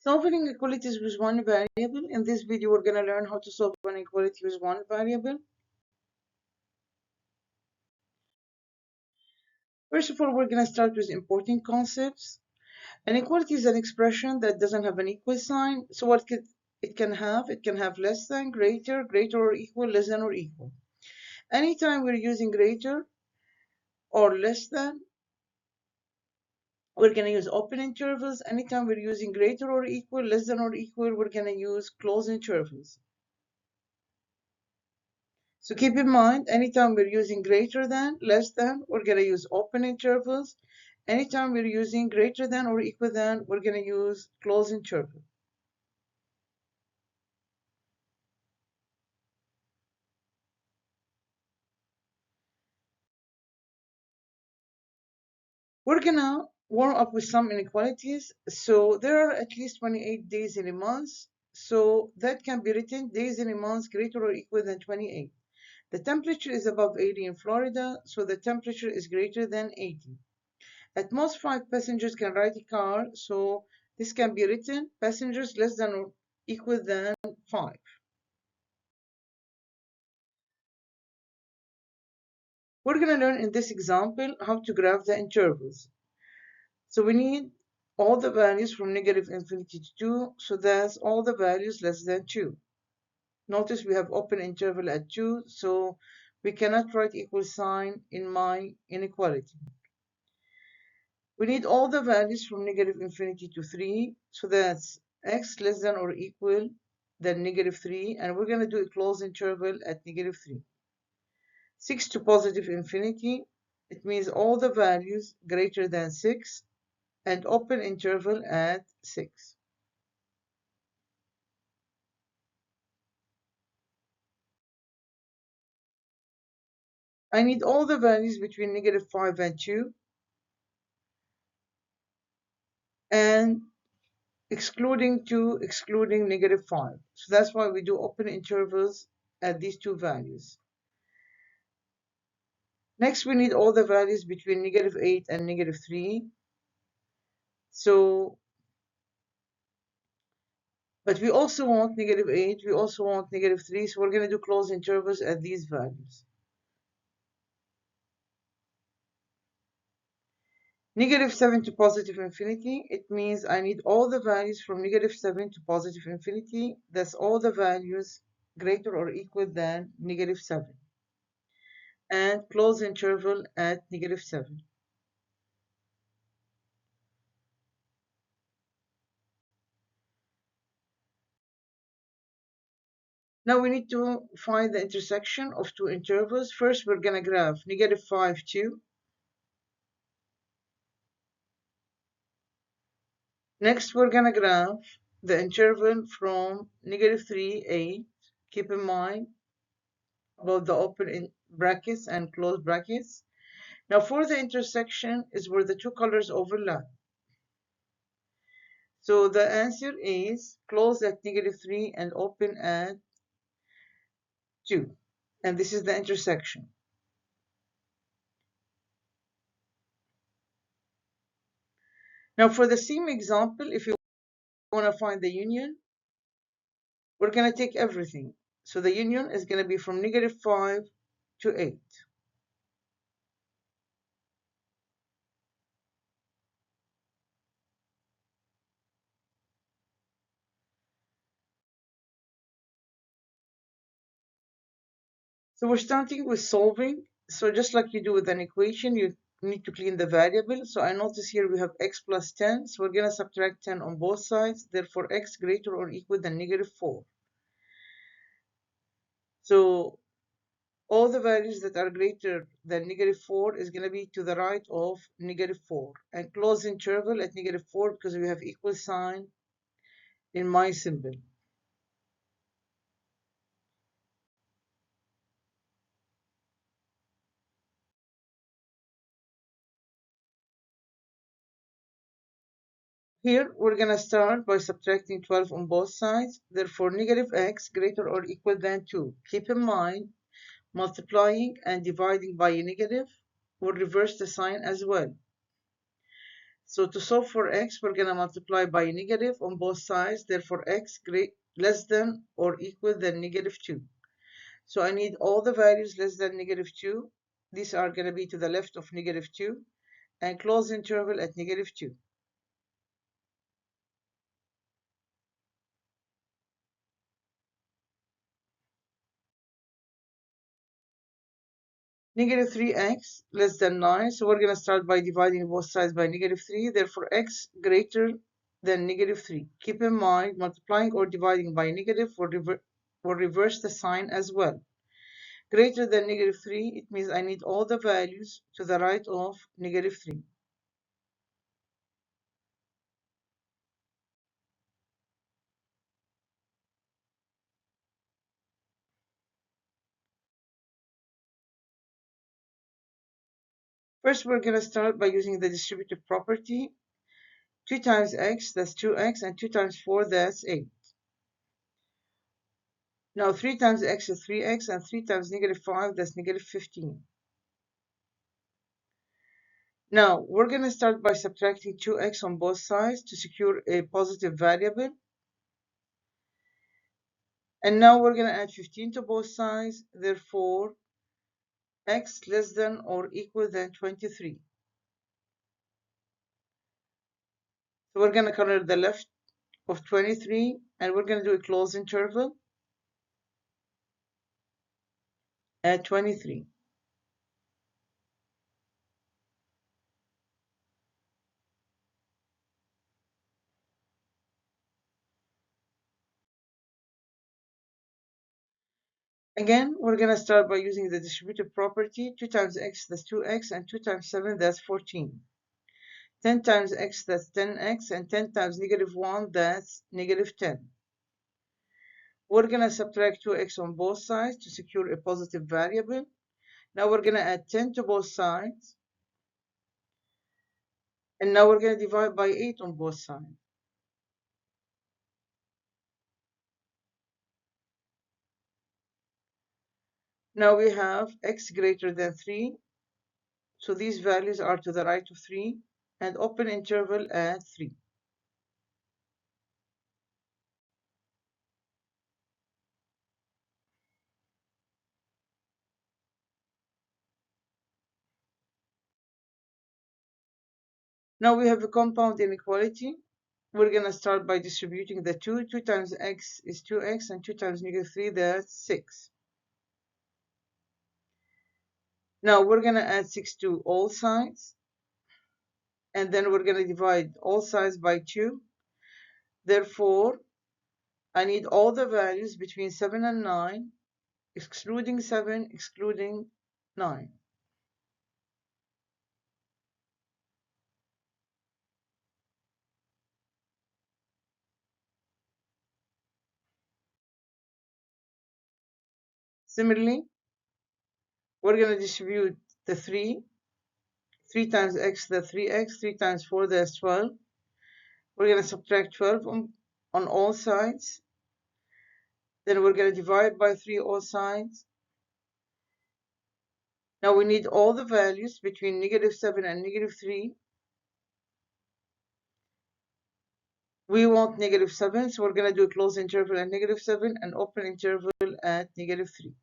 Solving inequalities with one variable. In this video, we're going to learn how to solve an inequality with one variable. First of all, we're going to start with important concepts. An equality is an expression that doesn't have an equal sign. So what it can have? It can have less than, greater, greater or equal, less than or equal. Anytime we're using greater or less than, we're going to use open intervals. Anytime we're using greater or equal, less than or equal, we're going to use closed intervals. So keep in mind, anytime we're using greater than, less than, we're going to use open intervals. Anytime we're using greater than or equal than, we're going to use closed interval. We're going to warm up with some inequalities. So there are at least 28 days in a month. So that can be written days in a month greater or equal than 28. The temperature is above 80 in Florida, so the temperature is greater than 80. At most, 5 passengers can ride a car, so this can be written passengers less than or equal than 5. We're going to learn in this example how to graph the intervals. So we need all the values from negative infinity to 2, so that's all the values less than 2. Notice we have open interval at 2, so we cannot write equal sign in my inequality. We need all the values from negative infinity to 3, so that's x less than or equal than negative 3, and we're going to do a closed interval at negative 3. 6 to positive infinity, it means all the values greater than 6, and open interval at 6. I need all the values between negative 5 and 2, and excluding 2, excluding negative 5. So that's why we do open intervals at these two values. Next, we need all the values between negative 8 and negative 3. But we also want negative 8, we also want negative 3, so we're going to do closed intervals at these values. Negative 7 to positive infinity, it means I need all the values from negative 7 to positive infinity. That's all the values greater or equal than negative 7. And close interval at negative 7. Now we need to find the intersection of two intervals. First, we're going to graph negative 5, 2. Next, we're going to graph the interval from negative 3, 8. Keep in mind about the open brackets and closed brackets. Now for the intersection is where the two colors overlap. So the answer is close at negative 3 and open at 2. And this is the intersection. Now for the same example, if you want to find the union, we're going to take everything. So the union is going to be from negative 5 to 8. So we're starting with solving. So just like you do with an equation, you need to clean the variable. So I notice here we have x plus 10. So we're going to subtract 10 on both sides. Therefore, x greater or equal than negative 4. So all the values that are greater than negative 4 is going to be to the right of negative 4. And close interval at negative 4 because we have equal sign in my symbol. Here, we're going to start by subtracting 12 on both sides. Therefore, negative x greater or equal than 2. Keep in mind, multiplying and dividing by a negative will reverse the sign as well. So to solve for x, we're going to multiply by negative on both sides. Therefore, x less than or equal than -2. So I need all the values less than -2. These are going to be to the left of -2 and close interval at -2. -3x less than 9. So we're going to start by dividing both sides by -3. Therefore, x greater than -3. Keep in mind, multiplying or dividing by negative will reverse the sign as well. Greater than -3, it means I need all the values to the right of -3. First, we're going to start by using the distributive property. 2 times x, that's 2x, and 2 times 4, that's 8. Now 3 times x is 3x, and 3 times -5, that's -15. Now we're going to start by subtracting 2x on both sides to secure a positive variable. And now we're going to add 15 to both sides. Therefore, x less than or equal than 23. So we're going to color the left of 23, and we're going to do a closed interval at 23. Again, we're going to start by using the distributive property. 2 times x, that's 2x, and 2 times 7, that's 14. 10 times x, that's 10x, and 10 times -1, that's -10. We're going to subtract 2x on both sides to secure a positive variable. Now we're going to add 10 to both sides. And now we're going to divide by 8 on both sides. Now we have x greater than 3. So these values are to the right of 3 and open interval at 3. Now we have a compound inequality. We're going to start by distributing the 2. 2 times x is 2x, and 2 times -3, that's 6. Now we're going to add 6 to all sides. And then we're going to divide all sides by 2. Therefore, I need all the values between 7 and 9, excluding 7, excluding 9. Similarly, we're going to distribute the 3. 3 times x, that's 3x. 3 times 4, that's 12. We're going to subtract 12 on all sides. Then we're going to divide by 3 all sides. Now we need all the values between -7 and -3. We want -7, so we're going to do a closed interval at -7 and open interval at -3.